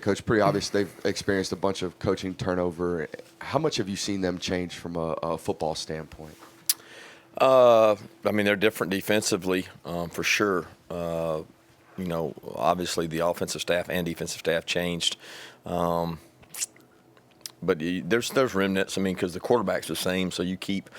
Coach, pretty obvious they've experienced a bunch of coaching turnover. How much have you seen them change from a football standpoint? I mean, they're different defensively, for sure. Obviously the offensive staff and defensive staff changed. But there's remnants. I mean, because the quarterback's the same, so you keep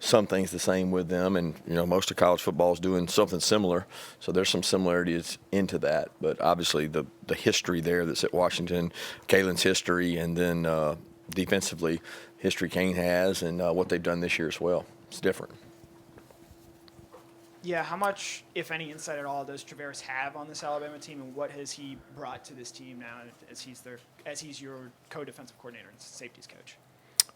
some things the same with them. And, most of college football is doing something similar. So there's some similarities into that. But obviously the history there that's at Washington, Kalen's history, and then defensively, history Kane has and what they've done this year as well. It's different. Yeah, how much, if any, insight at all does Travas have on this Alabama team, and what has he brought to this team now as he's your co-defensive coordinator and safeties coach?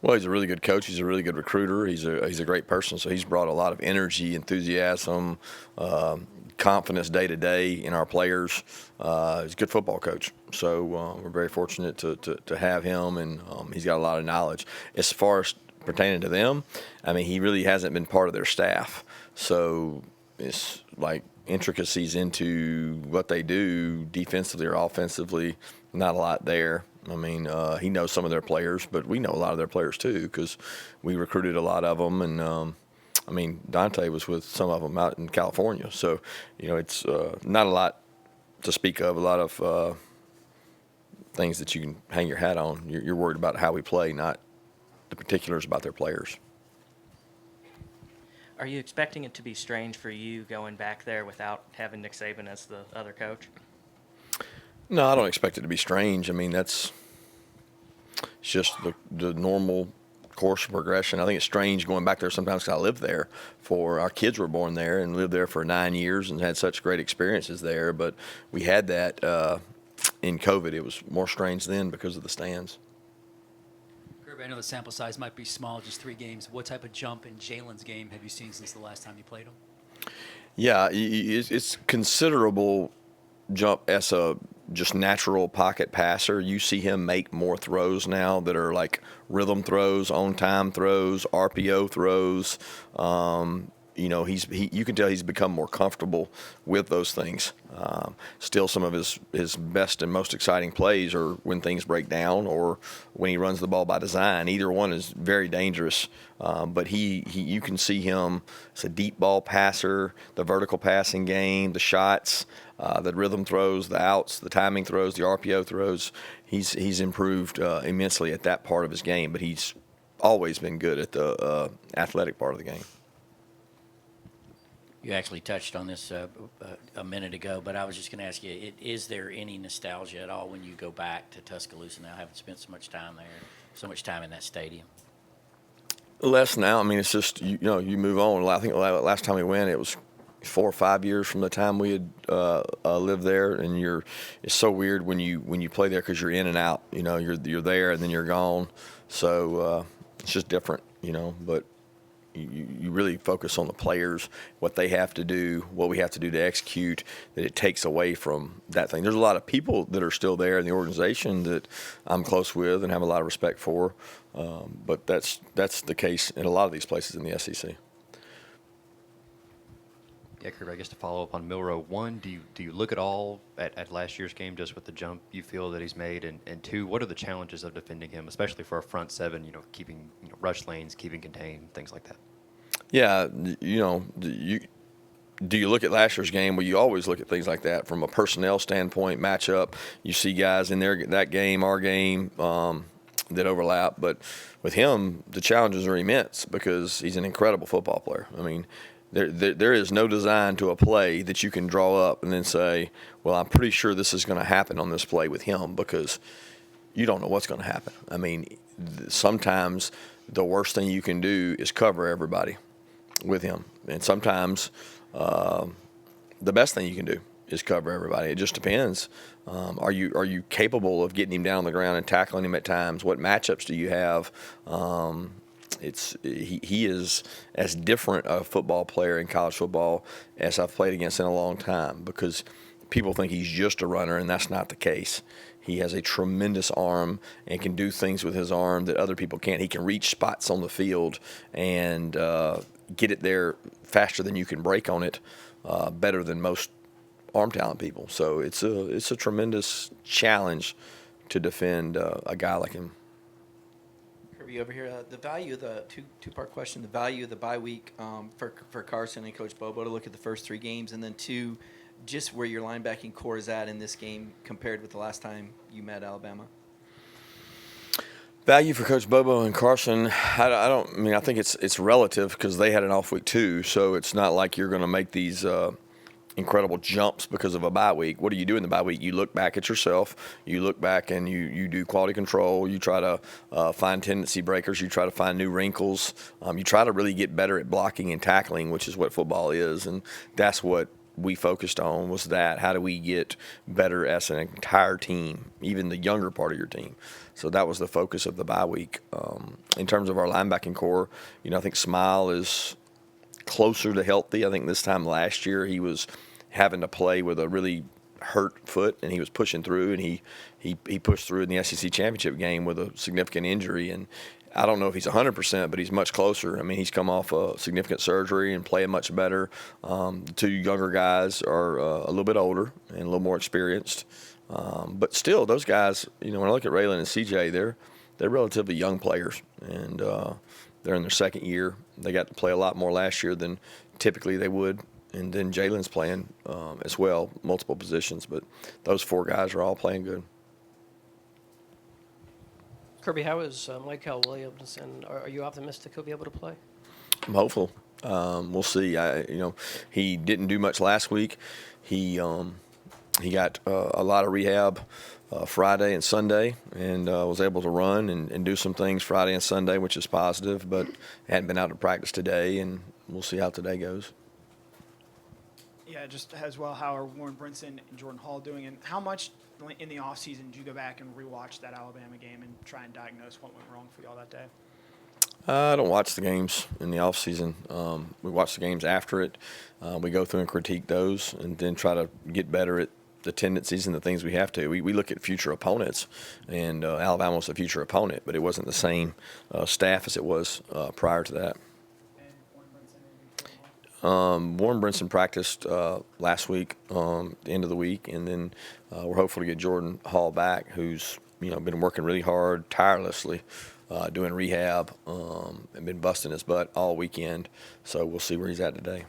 Well, he's a really good coach. He's a really good recruiter. He's a great person. So he's brought a lot of energy, enthusiasm, confidence day to day in our players. He's a good football coach. So we're very fortunate to have him, and he's got a lot of knowledge. As far as pertaining to them, I mean, he really hasn't been part of their staff. So it's like intricacies into what they do defensively or offensively, not a lot there. I mean, he knows some of their players, but we know a lot of their players too because we recruited a lot of them. And, I mean, Dante was with some of them out in California. So, it's not a lot to speak of, a lot of things that you can hang your hat on. You're worried about how we play, not the particulars about their players. Are you expecting it to be strange for you going back there without having Nick Saban as the other coach? No, I don't expect it to be strange. I mean, it's just the normal course of progression. I think it's strange going back there sometimes because I lived there. Our kids were born there and lived there for 9 years and had such great experiences there. But we had that in COVID. It was more strange then because of the stands. I know the sample size might be small, just 3 games. What type of jump in Jalen's game have you seen since the last time you played him? Yeah, it's considerable jump as a just natural pocket passer. You see him make more throws now that are like rhythm throws, on-time throws, RPO throws. You can tell he's become more comfortable with those things. Still, some of his best and most exciting plays are when things break down or when he runs the ball by design. Either one is very dangerous. But you can see him as a deep ball passer, the vertical passing game, the shots, the rhythm throws, the outs, the timing throws, the RPO throws. He's improved immensely at that part of his game, but he's always been good at the athletic part of the game. You actually touched on this a minute ago, but I was just going to ask you, is there any nostalgia at all when you go back to Tuscaloosa now, having spent so much time there, so much time in that stadium? Less now. I mean, it's just, you move on. I think last time we went, it was 4 or 5 years from the time we had lived there, and it's so weird when you play there because you're in and out. You're there and then you're gone. So it's just different, but you really focus on the players, what they have to do, what we have to do to execute, that it takes away from that thing. There's a lot of people that are still there in the organization that I'm close with and have a lot of respect for, but that's the case in a lot of these places in the SEC. Yeah, Kirby, I guess to follow up on Milroe, one, do you look at all at last year's game just with the jump you feel that he's made, and two, what are the challenges of defending him, especially for a front seven, keeping rush lanes, keeping contained, things like that? Yeah, do you look at last year's game? Well, you always look at things like that from a personnel standpoint, matchup. You see guys in that game, our game, that overlap. But with him, the challenges are immense because he's an incredible football player. I mean, there is no design to a play that you can draw up and then say, well, I'm pretty sure this is going to happen on this play with him, because you don't know what's going to happen. I mean, sometimes the worst thing you can do is cover everybody with him. And sometimes the best thing you can do is cover everybody. It just depends. Are you capable of getting him down on the ground and tackling him at times? What matchups do you have? He is as different a football player in college football as I've played against in a long time, because people think he's just a runner, and that's not the case. He has a tremendous arm and can do things with his arm that other people can't. He can reach spots on the field and get it there faster than you can break on it, better than most arm talent people. So it's a tremendous challenge to defend a guy like him. Kirby over here. The value of the two-part question. The value of the bye week for Carson and Coach Bobo to look at the first 3 games, and then 2, just where your linebacking core is at in this game compared with the last time you met Alabama. Value for Coach Bobo and Carson, I think it's relative because they had an off week too. So it's not like you're going to make these incredible jumps because of a bye week. What do you do in the bye week? You look back at yourself. You look back and you do quality control. You try to find tendency breakers. You try to find new wrinkles. You try to really get better at blocking and tackling, which is what football is. And that's what we focused on, was that. How do we get better as an entire team, even the younger part of your team? So that was the focus of the bye week. In terms of our linebacking core, I think Smile is closer to healthy. I think this time last year he was having to play with a really hurt foot, and he was pushing through, and he pushed through in the SEC championship game with a significant injury. And I don't know if he's 100%, but he's much closer. I mean, he's come off a significant surgery and playing much better. The 2 younger guys are a little bit older and a little more experienced. But still, those guys, when I look at Raylan and CJ, they're relatively young players, and they're in their second year. They got to play a lot more last year than typically they would. And then Jalen's playing as well, multiple positions. But those 4 guys are all playing good. Kirby, how is Michael Williams, and are you optimistic he'll be able to play? I'm hopeful. We'll see. He didn't do much last week. He got a lot of rehab Friday and Sunday, and was able to run and do some things Friday and Sunday, which is positive, but hadn't been out to practice today, and we'll see how today goes. Yeah, just as well, how are Warren Brinson and Jordan Hall doing, and how much in the offseason do you go back and rewatch that Alabama game and try and diagnose what went wrong for y'all that day? I don't watch the games in the off season. We watch the games after it. We go through and critique those, and then try to get better at the tendencies and the things we have to. We look at future opponents, and Alabama was a future opponent, but it wasn't the same staff as it was prior to that. Warren Brinson practiced last week, the end of the week, and then we're hopeful to get Jordan Hall back, who's been working really hard, tirelessly, doing rehab, and been busting his butt all weekend. So we'll see where he's at today.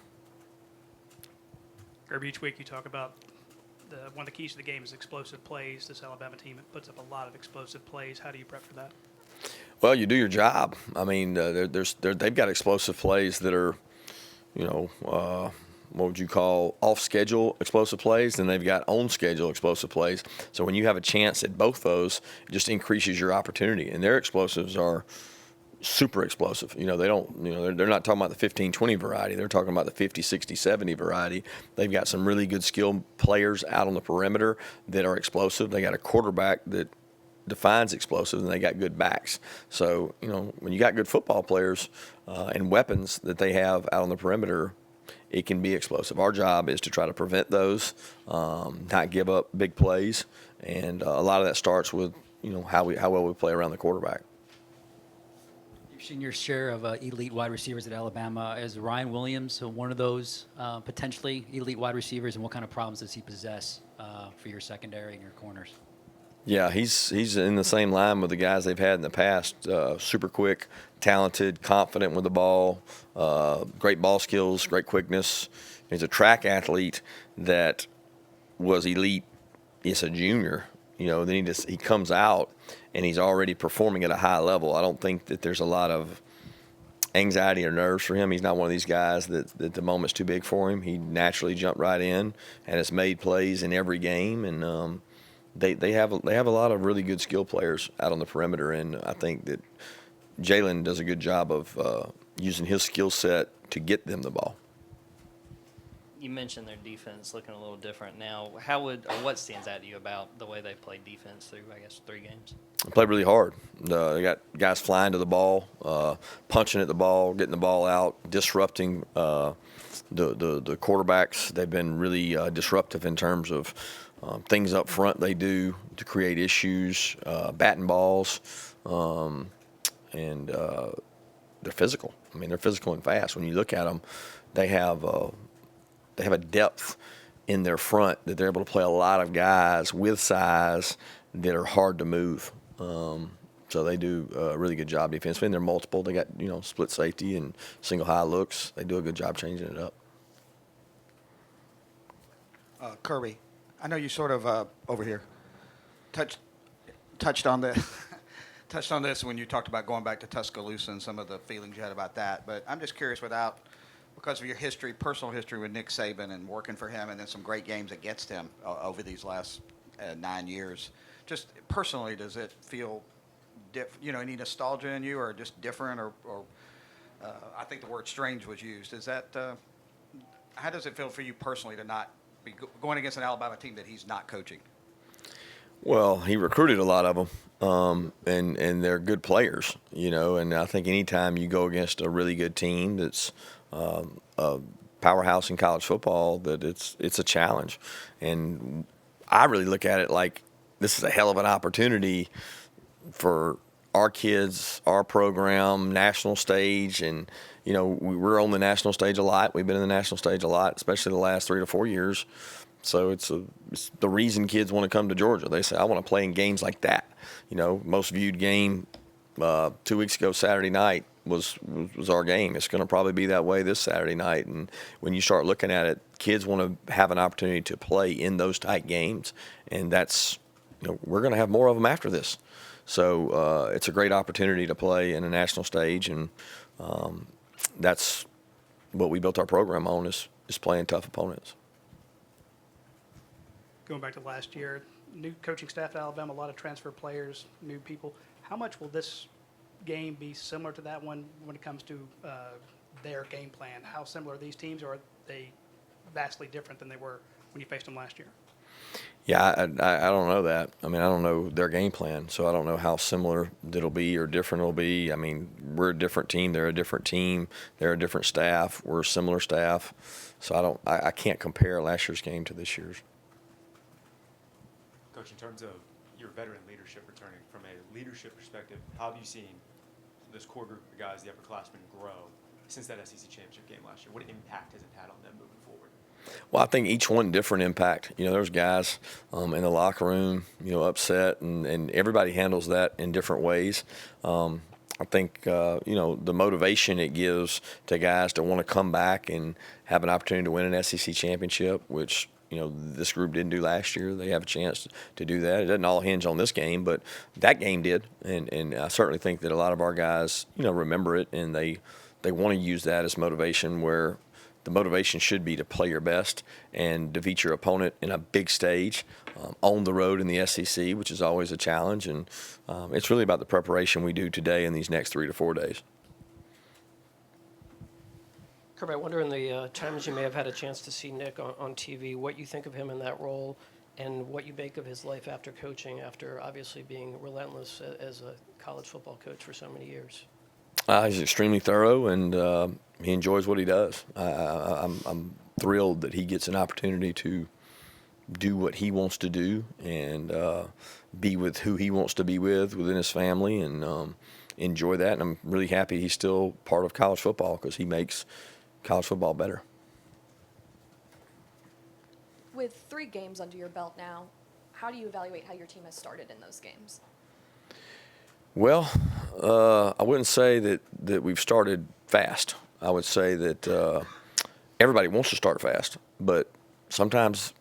Kirby, each week you talk about one of the keys to the game is explosive plays. This Alabama team puts up a lot of explosive plays. How do you prep for that? Well, you do your job. I mean, they've got explosive plays that are, what would you call off-schedule explosive plays, and they've got on-schedule explosive plays. So when you have a chance at both those, it just increases your opportunity. And their explosives are super explosive. They don't, they're not talking about the 15-20 variety. They're talking about the 50, 60, 70 variety. They've got some really good skilled players out on the perimeter that are explosive. They got a quarterback that defines explosive, and they got good backs. So, when you got good football players and weapons that they have out on the perimeter, it can be explosive. Our job is to try to prevent those, not give up big plays, and a lot of that starts with, how well we play around the quarterback. You've seen your share of elite wide receivers at Alabama. Is Ryan Williams one of those potentially elite wide receivers, and what kind of problems does he possess for your secondary and your corners? Yeah, he's in the same line with the guys they've had in the past. Super quick, talented, confident with the ball, great ball skills, great quickness. He's a track athlete that was elite. He's a junior, then he comes out and he's already performing at a high level. I don't think that there's a lot of anxiety or nerves for him. He's not one of these guys that the moment's too big for him. He naturally jumped right in and has made plays in every game, and They have a lot of really good skill players out on the perimeter, and I think that Jalen does a good job of using his skill set to get them the ball. You mentioned their defense looking a little different now. What stands out to you about the way they played defense through, 3 games? They play really hard. They got guys flying to the ball, punching at the ball, getting the ball out, disrupting the quarterbacks. They've been really disruptive in terms of things up front they do to create issues, batting balls, and they're physical. I mean, they're physical and fast. When you look at them, they have a depth in their front that they're able to play a lot of guys with size that are hard to move. So they do a really good job defensively, and they're multiple. They got, split safety and single high looks. They do a good job changing it up. Kirby, I know you sort of over here touched on the touched on this when you talked about going back to Tuscaloosa and some of the feelings you had about that. But I'm just curious, because of your history, personal history with Nick Saban and working for him, and then some great games against him over these last 9 years. Just personally, does it feel any nostalgia in you, or just different, or I think the word strange was used. Is that how does it feel for you personally to not be going against an Alabama team that he's not coaching? Well, he recruited a lot of them, and they're good players, and I think anytime you go against a really good team that's a powerhouse in college football, that it's a challenge. And I really look at it like this is a hell of an opportunity for our kids, our program, national stage, and we're on the national stage a lot. We've been in the national stage a lot, especially the last 3 to 4 years. So it's the reason kids want to come to Georgia. They say, I want to play in games like that. Most viewed game 2 weeks ago Saturday night was our game. It's going to probably be that way this Saturday night. And when you start looking at it, kids want to have an opportunity to play in those tight games, and that's we're going to have more of them after this. So it's a great opportunity to play in a national stage, and that's what we built our program on is playing tough opponents. Going back to last year, new coaching staff at Alabama, a lot of transfer players, new people. How much will this game be similar to that one when it comes to their game plan? How similar are these teams, or are they vastly different than they were when you faced them last year? Yeah, I don't know that. I mean, I don't know their game plan, so I don't know how similar it'll be or different it'll be. I mean, we're a different team. They're a different team. They're a different staff. We're a similar staff. So I can't compare last year's game to this year's. Coach, in terms of your veteran leadership returning, from a leadership perspective, how have you seen this core group of guys, the upperclassmen, grow since that SEC championship game last year? What impact has it had on them moving forward? Well, I think each one different impact. There's guys in the locker room, upset, and everybody handles that in different ways. I think, the motivation it gives to guys to want to come back and have an opportunity to win an SEC championship, which, this group didn't do last year. They have a chance to do that. It doesn't all hinge on this game, but that game did. And I certainly think that a lot of our guys, remember it, and they want to use that as motivation, where the motivation should be to play your best and defeat your opponent in a big stage, on the road in the SEC, which is always a challenge. And it's really about the preparation we do today in these next 3 to 4 days. Kirby, I wonder in the times you may have had a chance to see Nick on TV, what you think of him in that role and what you make of his life after coaching, after obviously being relentless as a college football coach for so many years. He's extremely thorough, and he enjoys what he does. I'm thrilled that he gets an opportunity to do what he wants to do and be with who he wants to be within his family, and enjoy that. And I'm really happy he's still part of college football, because he makes college football better. With 3 games under your belt now, how do you evaluate how your team has started in those games? Well, I wouldn't say that we've started fast. I would say that everybody wants to start fast, but sometimes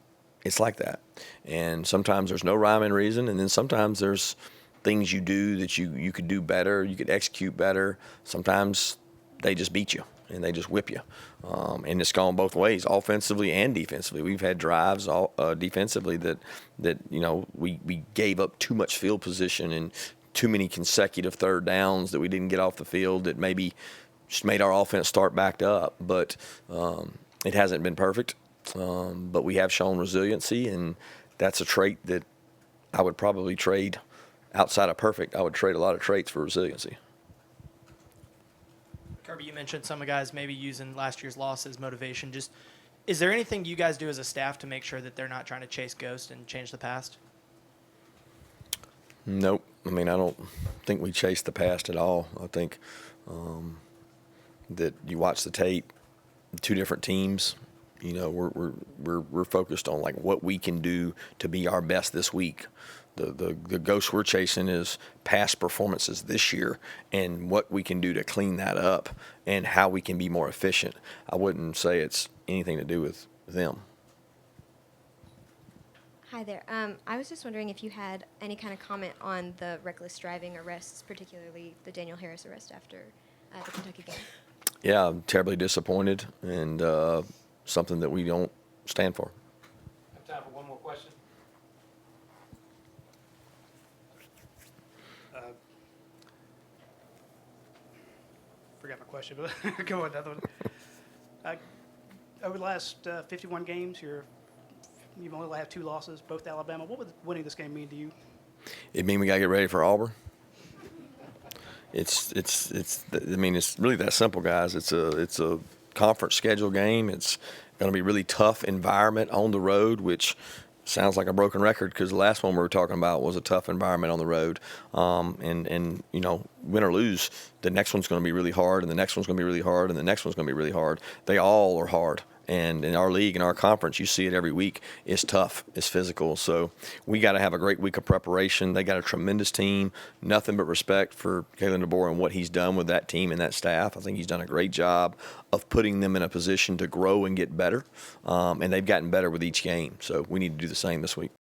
it's like that. And sometimes there's no rhyme and reason, and then sometimes there's things you do that you could do better, you could execute better. Sometimes they just beat you and they just whip you. And it's gone both ways, offensively and defensively. We've had drives defensively that we gave up too much field position and too many consecutive third downs that we didn't get off the field that maybe just made our offense start backed up. But it hasn't been perfect. But we have shown resiliency, and that's a trait that I would probably trade outside of perfect. I would trade a lot of traits for resiliency. Kirby, you mentioned some of the guys maybe using last year's loss as motivation. Just, is there anything you guys do as a staff to make sure that they're not trying to chase ghosts and change the past? Nope. I mean, I don't think we chase the past at all. I think that you watch the tape, 2 different teams. We're focused on like what we can do to be our best this week. the ghost we're chasing is past performances this year and what we can do to clean that up and how we can be more efficient. I wouldn't say it's anything to do with them. Hi there. I was just wondering if you had any kind of comment on the reckless driving arrests, particularly the Daniel Harris arrest after the Kentucky game. Yeah, I'm terribly disappointed and something that we don't stand for. Have time for one more question. Forgot my question, but go on another one. Over the last 51 games, you've only had 2 losses, both to Alabama. What would winning this game mean to you? It mean we gotta get ready for Auburn. It's really that simple, guys. It's a conference schedule game. It's going to be really tough environment on the road, which sounds like a broken record because the last one we were talking about was a tough environment on the road. And you know, win or lose, the next one's going to be really hard, and the next one's going to be really hard, and the next one's going to be really hard. They all are hard. And in our league, in our conference, you see it every week. It's tough. It's physical. So we got to have a great week of preparation. They got a tremendous team. Nothing but respect for Jalen Milroe and what he's done with that team and that staff. I think he's done a great job of putting them in a position to grow and get better. And they've gotten better with each game. So we need to do the same this week.